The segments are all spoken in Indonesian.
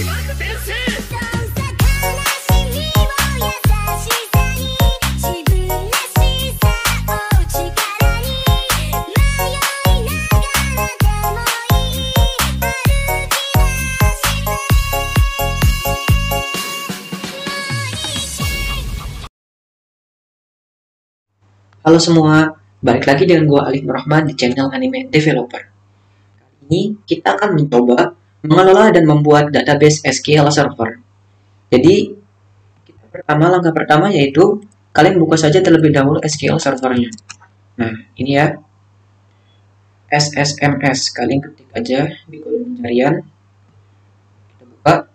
Halo semua, balik lagi dengan gua Alif Nurrahman di channel Anime Developer. Kali ini kita akan mencoba mengelola dan membuat database SQL Server. Jadi, langkah pertama yaitu kalian buka saja terlebih dahulu SQL Servernya. Nah, ini ya, SSMS. Kalian ketik aja di kolom pencarian. Kita buka.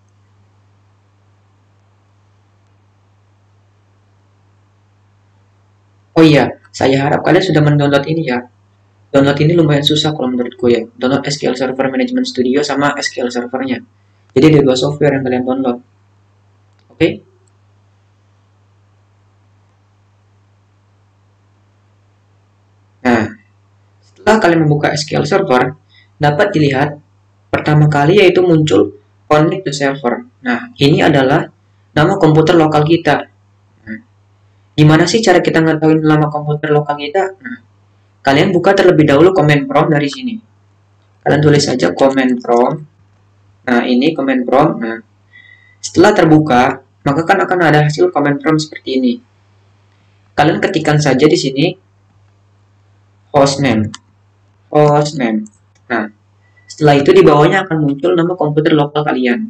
Oh iya, saya harap kalian sudah mendownload ini ya. Download ini lumayan susah kalau menurutku ya. Download SQL Server Management Studio sama SQL Servernya. Jadi ada dua software yang kalian download. Oke? Nah, setelah kalian membuka SQL Server, dapat dilihat pertama kali yaitu muncul Connect to Server. Nah, ini adalah nama komputer lokal kita. Gimana sih cara kita ngetahuin nama komputer lokal kita? Nah, kalian buka terlebih dahulu command prompt dari sini. Kalian tulis saja command prompt. Nah, ini command prompt. Nah, setelah terbuka, maka kan akan ada hasil command prompt seperti ini. Kalian ketikkan saja di sini hostname. Nah, setelah itu di bawahnya akan muncul nama komputer lokal kalian.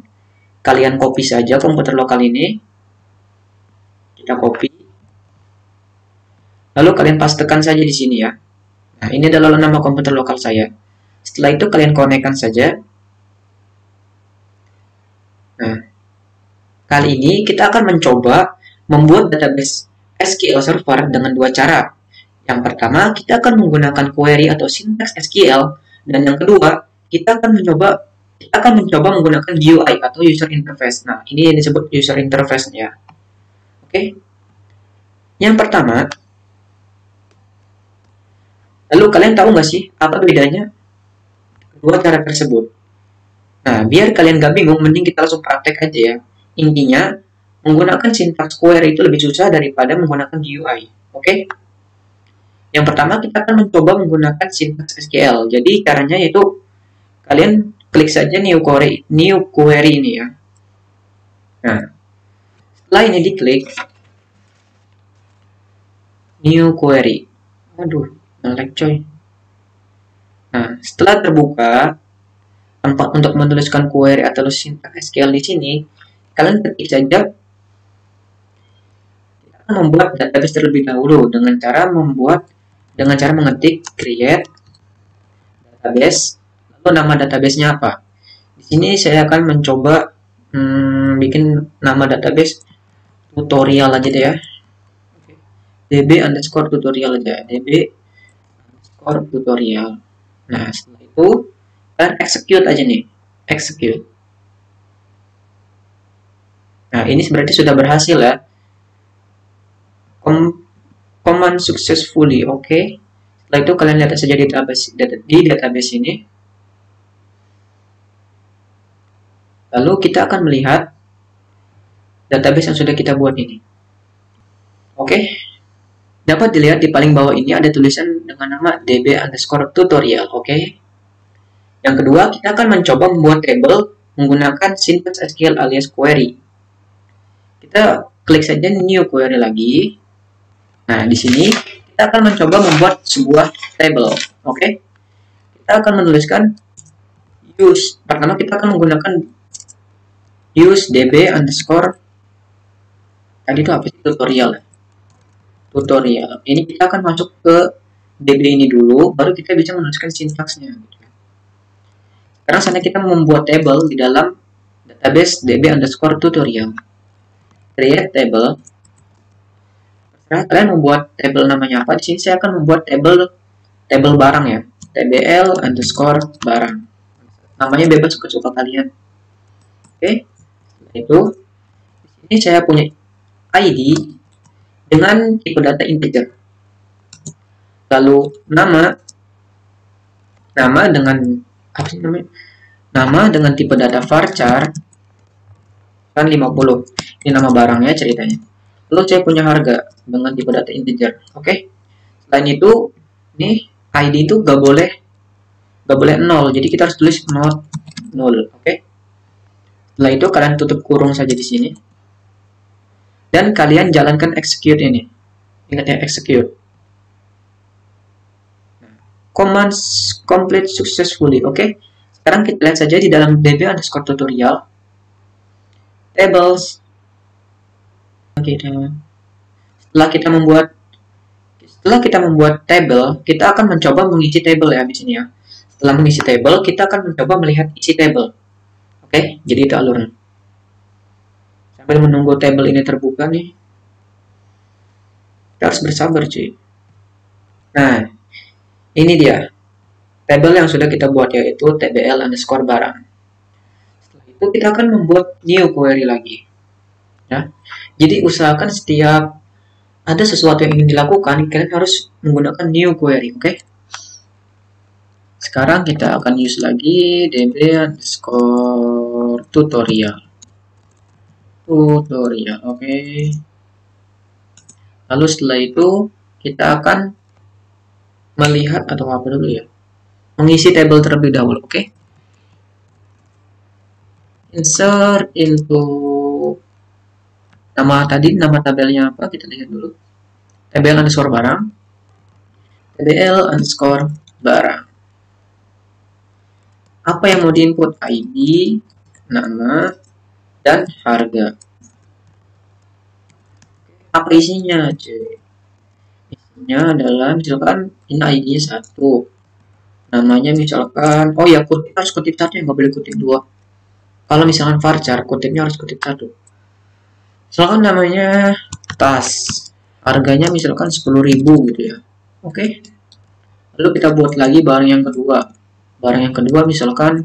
Kalian copy saja komputer lokal ini. Kita copy. Lalu kalian pastekan saja di sini ya. Nah, ini adalah nama komputer lokal saya. Setelah itu kalian konekkan saja. Nah, kali ini kita akan mencoba membuat database SQL Server dengan dua cara. Yang pertama, kita akan menggunakan query atau syntax SQL, dan yang kedua, kita akan mencoba menggunakan GUI atau user interface. Nah, ini yang disebut user interface ya. Oke. Yang pertama, lalu kalian tahu nggak sih apa bedanya kedua cara tersebut? Nah, biar kalian gak bingung, mending kita langsung praktek aja ya. Intinya, menggunakan syntax query itu lebih susah daripada menggunakan GUI. Oke? Yang pertama, kita akan mencoba menggunakan syntax SQL. Jadi, caranya yaitu kalian klik saja new query ini ya. Nah, setelah ini diklik, new query. Aduh, nge-lag coy. Nah, setelah terbuka, tempat untuk menuliskan query atau syntax SQL di sini, kalian ketik saja. Kita akan membuat database terlebih dahulu dengan cara mengetik create database, lalu nama databasenya apa. Di sini saya akan mencoba bikin nama database tutorial aja deh ya. db_tutorial aja, db_tutorial. Nah, setelah itu dan execute aja nih, execute. Nah, ini berarti sudah berhasil ya. Command successfully, oke. Setelah itu kalian lihat saja di database ini. Lalu kita akan melihat database yang sudah kita buat ini. Oke. Dapat dilihat di paling bawah ini ada tulisan dengan nama db_tutorial, oke. Yang kedua, kita akan mencoba membuat table menggunakan syntax SQL alias query. Kita klik saja new query lagi. Nah, di sini kita akan mencoba membuat sebuah table, oke. Kita akan menuliskan use. Pertama kita akan menggunakan use db_. Tadi itu apa sih? Tutorial. Ini kita akan masuk ke db ini dulu, baru kita bisa menuliskan sintaksnya. Sekarang saatnya kita membuat table di dalam database db_tutorial. Create table. Terserah kalian membuat table namanya apa. Di sini saya akan membuat table barang ya. tbl_barang. Namanya bebas suka-suka kalian. Oke. Setelah itu, di sini saya punya ID dengan tipe data integer. Lalu nama dengan apa sih namanya? Nama dengan tipe data varchar. kan 50. Ini nama barangnya ceritanya. Lalu saya punya harga dengan tipe data integer. Oke. Selain itu, ini ID itu gak boleh 0. Jadi kita harus tulis not 0. Oke. Setelah itu kalian tutup kurung saja di sini. Dan kalian jalankan execute ini. Ingat ya, execute. Commands complete successfully. Oke. Sekarang kita lihat saja di dalam db_tutorial tables. Setelah kita membuat table, kita akan mencoba mengisi table ya di sini ya. Setelah mengisi table, kita akan mencoba melihat isi table. Oke, jadi itu alurnya. Sambil menunggu table ini terbuka nih, kita harus bersabar cuy. Nah, ini dia table yang sudah kita buat, yaitu tbl_barang. Setelah itu kita akan membuat new query lagi ya. Jadi usahakan setiap ada sesuatu yang ingin dilakukan, kalian harus menggunakan new query. Oke. Sekarang kita akan use lagi db_tutorial. Oke. Lalu setelah itu kita akan melihat atau apa dulu ya, mengisi table terlebih dahulu. Oke. Insert into nama tabelnya apa, kita lihat dulu. tbl_barang. tbl_barang. Apa yang mau diinput? ID, nama, dan harga. Apa isinya cuy? Isinya adalah misalkan ini ID-nya 1, namanya misalkan, oh ya, kutip harus kutip 1 ya, nggak boleh kutip 2. Kalau misalkan varchar, kutipnya harus kutip 1. Misalkan namanya tas, harganya misalkan 10.000 gitu ya. Oke. Lalu kita buat lagi barang yang kedua. Misalkan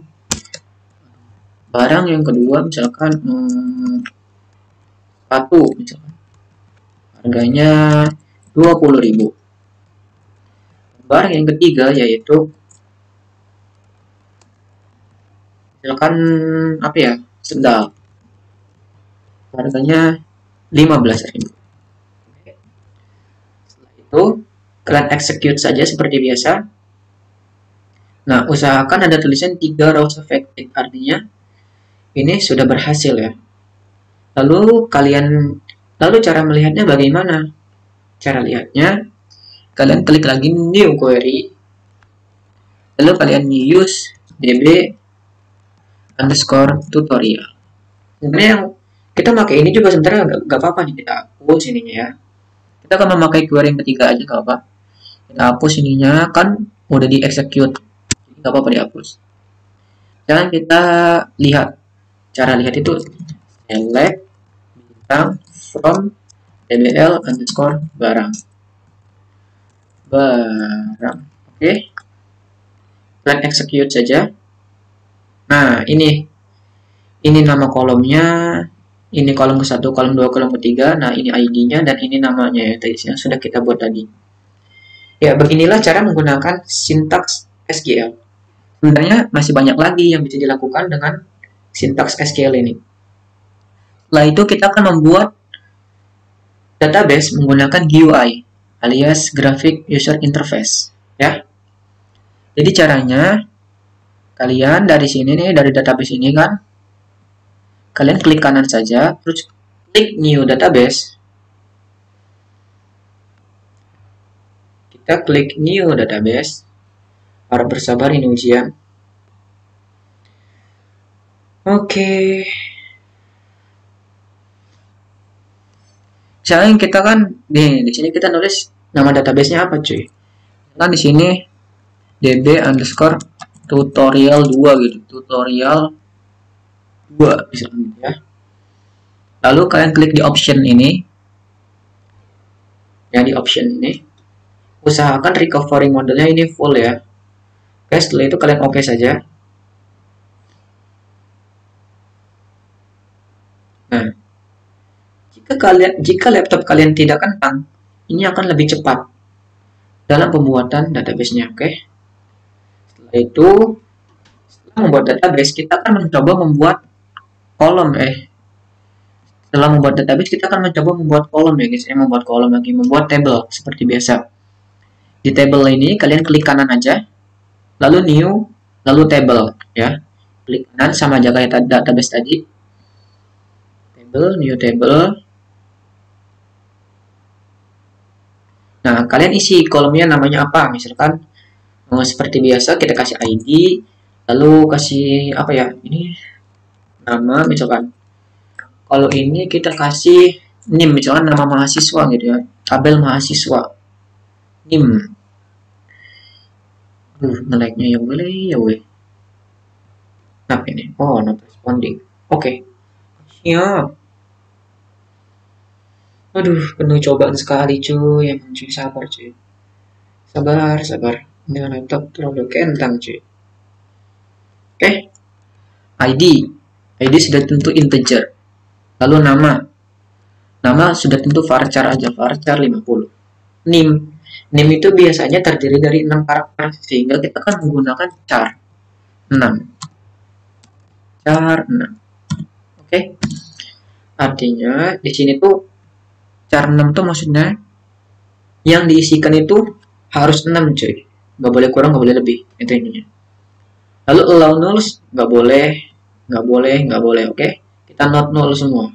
sepatu misalkan. Harganya 20.000. Barang yang ketiga yaitu misalkan apa ya, sendal. Harganya 15.000. Setelah itu kalian execute saja seperti biasa. Nah, usahakan ada tulisan 3 rows affected, artinya ini sudah berhasil ya. Lalu cara melihatnya bagaimana? Cara lihatnya, kalian klik lagi new query, lalu kalian use db_tutorial. Sebenarnya yang kita pakai ini juga sebenarnya nggak apa-apa nih, kita hapus ininya ya. Kita akan memakai query yang ketiga aja, nggak apa. Kita hapus ininya, kan udah di execute, jadi nggak apa-apa dihapus. Dan kita lihat, cara lihat itu select bintang from tbl_barang. Oke. Kalian execute saja. Nah, ini nama kolomnya, ini kolom ke-1, kolom 2, kolom ke-3. Nah, ini ID-nya dan ini namanya ya, yang sudah kita buat tadi. Ya, beginilah cara menggunakan sintaks SQL. Sebenarnya masih banyak lagi yang bisa dilakukan dengan sintaks SQL ini. Setelah itu kita akan membuat database menggunakan GUI alias Graphic User Interface ya. Jadi caranya kalian dari sini nih, dari database ini kan, kalian klik kanan saja, terus klik new database. Kita klik new database. Harap bersabar, ini ujian. Oke. Misalnya kita kan di sini kita nulis nama database-nya apa cuy? Kan di sini db_tutorial 2 gitu, tutorial 2 misalnya ya. Lalu kalian klik di option ini. Ya, di option ini. Usahakan recovery model-nya ini full ya. Oke, setelah itu kalian oke saja. Nah, jika laptop kalian tidak kentang, ini akan lebih cepat dalam pembuatan database-nya. Oke. Setelah itu, setelah membuat database, kita akan mencoba membuat kolom Dalam membuat database kita akan mencoba membuat kolom ya guys, membuat kolom lagi, membuat table seperti biasa. Di table ini kalian klik kanan aja, lalu new, lalu table ya. Klik kanan sama aja kayak database tadi. Table, new table. Nah, kalian isi kolomnya namanya apa? Misalkan seperti biasa kita kasih ID, lalu kasih apa ya? Ini nama misalkan. Kalau ini kita kasih NIM, misalkan nama mahasiswa gitu ya, tabel mahasiswa, NIM. Nge-lag-nya ya boleh ya weh. Apa ini? Oh, not responding. Oke. Siap. Aduh, penuh cobaan sekali cuy, emang cuy, sabar cuy. Sabar. Ini laptop terlalu kentang cuy. Oke. ID. ID sudah tentu integer. Lalu nama sudah tentu varchar aja, varchar 50. NIM itu biasanya terdiri dari 6 karakter, sehingga kita akan menggunakan char 6. Oke. Artinya di sini tuh char 6 tuh maksudnya yang diisikan itu harus 6 cuy. Nggak boleh kurang, nggak boleh lebih. Itu intinya. Lalu allow nulls nggak boleh, oke? Kita not null semua.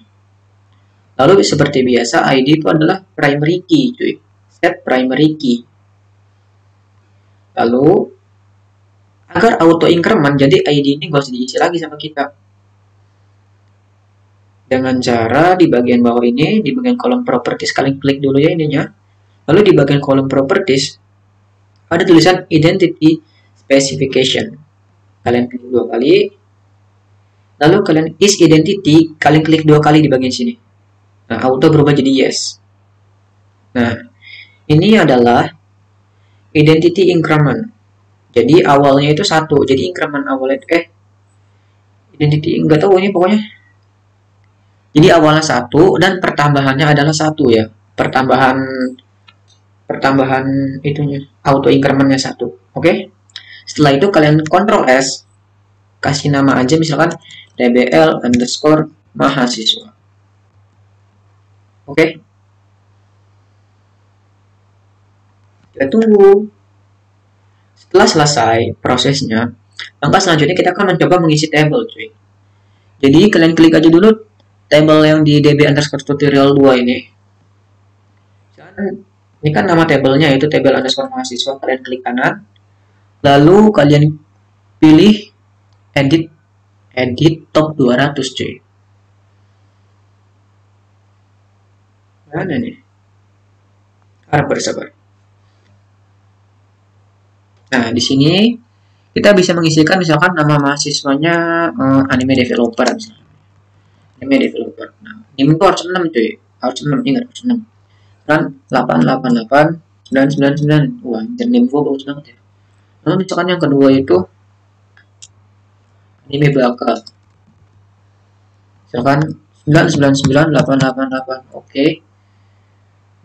Lalu seperti biasa ID itu adalah primary key, cuy. Set primary key. Lalu agar auto increment, jadi ID ini gak usah diisi lagi sama kita. Dengan cara di bagian bawah ini, di bagian kolom properties, kalian klik dulu ya ininya. Lalu di bagian kolom properties ada tulisan identity specification. Kalian klik 2 kali. Lalu kalian is identity, kalian klik 2 kali di bagian sini. Nah, auto berubah jadi yes. Nah, ini adalah identity increment. Jadi awalnya itu 1. Jadi increment awalnya identity enggak tahu ini pokoknya. Jadi awalnya 1 dan pertambahannya adalah 1 ya. Pertambahan itunya auto incrementnya 1. Oke. Setelah itu kalian Ctrl S, kasih nama aja misalkan dbl underscore mahasiswa. Oke. Kita tunggu. Setelah selesai prosesnya, langkah selanjutnya kita akan mencoba mengisi table, cuy. Jadi kalian klik aja dulu table yang di db underscore tutorial 2 ini. Ini kan nama tabelnya, yaitu table underscore mahasiswa. Kalian klik kanan, lalu kalian pilih edit top 200, cuy. Mana nih? Harap bersabar. Nah, di sini kita bisa mengisikan misalkan nama mahasiswanya anime developer misalnya. Anime developer. Nah, ini itu harus 6 cuy. Harus 6, ingat harus 6. Kan 888 999. Wah, name gua bagus banget ya. Lalu misalkan yang kedua itu anime bakat. Misalkan 999888. Oke.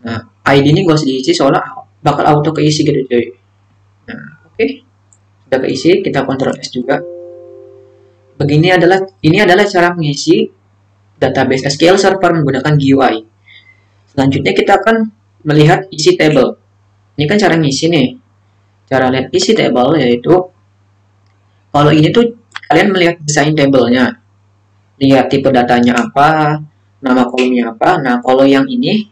Nah, ID ini gua usah diisi soalnya bakal auto keisi gitu cuy. Nah, oke. Sudah keisi, kita Ctrl S juga. Ini adalah cara mengisi database SQL Server menggunakan GUI. Selanjutnya kita akan melihat isi table. Ini kan cara ngisi nih. Cara lihat isi table yaitu kalau ini tuh kalian melihat desain tablenya. Lihat tipe datanya apa, nama kolomnya apa. Nah, kalau yang ini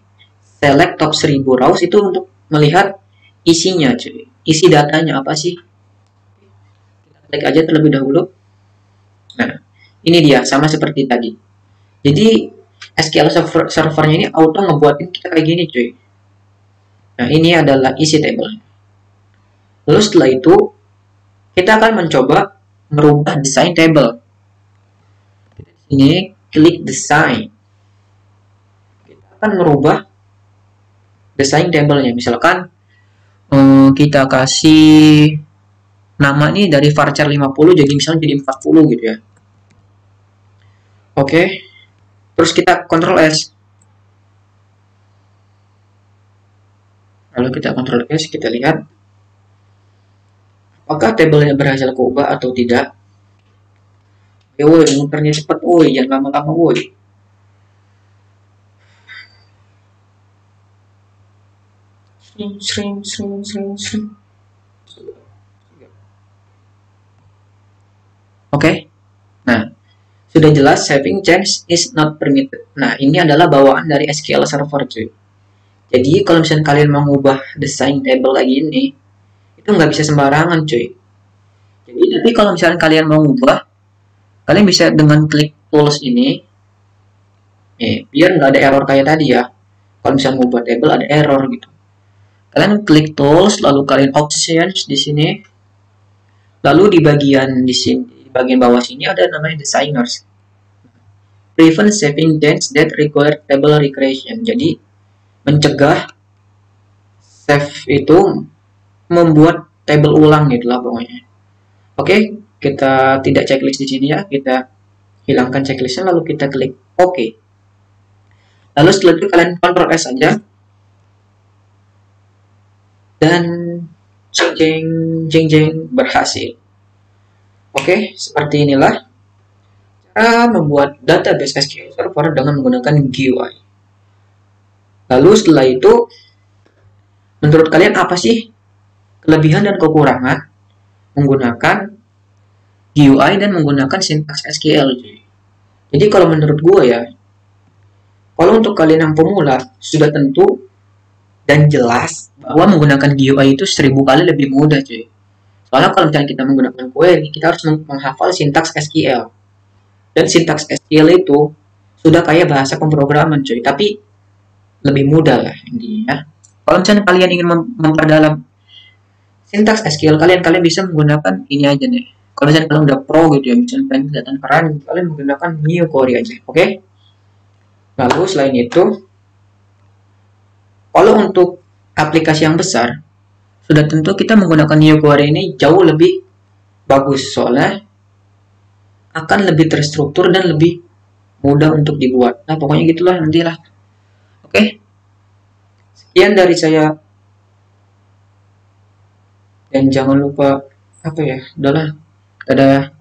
select top 1000 rows itu untuk melihat isinya, cuy. Isi datanya apa sih? Kita klik aja terlebih dahulu. Nah, ini dia sama seperti tadi. Jadi SQL servernya ini auto ngebuatin kita kayak gini, cuy. Nah, ini adalah isi table. Lalu setelah itu kita akan mencoba merubah desain table. Ini klik design. Kita akan merubah desain tablenya. Misalkan kita kasih nama ini dari varchar 50 jadi misalnya jadi 40 gitu ya. Oke. Terus kita Ctrl S. Lalu kita Ctrl S, kita lihat apakah tabelnya berhasil keubah atau tidak. Woi, muternya cepat, woi, jangan lama-lama, woi. Oke. Nah, sudah jelas saving change is not permitted. Nah, ini adalah bawaan dari SQL Server, cuy. Jadi, kalau misalnya kalian mau mengubah desain table kayak gini, itu nggak bisa sembarangan, cuy. Jadi, tapi kalau misalnya kalian mau mengubah, kalian bisa dengan klik tools ini, biar nggak ada error kayak tadi ya. Kalau misalnya mau buat table ada error gitu. Kalian klik tools, lalu kalian options di sini, lalu di bagian bawah sini ada namanya designers. Prevent saving change that require table recreation. Jadi mencegah save itu membuat table ulang gitu lah pokoknya. Oke, kita tidak checklist di sini ya, kita hilangkan checklistnya lalu kita klik OK. Lalu setelah itu kalian Ctrl S saja dan jeng berhasil. Oke, seperti inilah cara membuat database SQL Server dengan menggunakan GUI. Lalu setelah itu, menurut kalian apa sih kelebihan dan kekurangan menggunakan GUI dan menggunakan sintaks SQL? Jadi kalau menurut gue ya, kalau untuk kalian yang pemula sudah tentu dan jelas bahwa menggunakan GUI itu 1000 kali lebih mudah, cuy. Soalnya kalau misalnya kita menggunakan query, kita harus menghafal sintaks SQL. Dan sintaks SQL itu sudah kayak bahasa pemrograman, cuy. Tapi lebih mudah lah intinya. Kalau misalnya kalian ingin memperdalam sintaks SQL kalian bisa menggunakan ini aja nih. Kalau misalnya kalian udah pro gitu ya, misalnya pengen kelihatan keren, kalian menggunakan New Query aja, oke? Lalu selain itu, kalau untuk aplikasi yang besar, sudah tentu kita menggunakan New Query ini jauh lebih bagus soalnya akan lebih terstruktur dan lebih mudah untuk dibuat. Nah, pokoknya gitulah nantilah. Oke. Sekian dari saya. Dan jangan lupa apa ya? Udahlah. Dadah.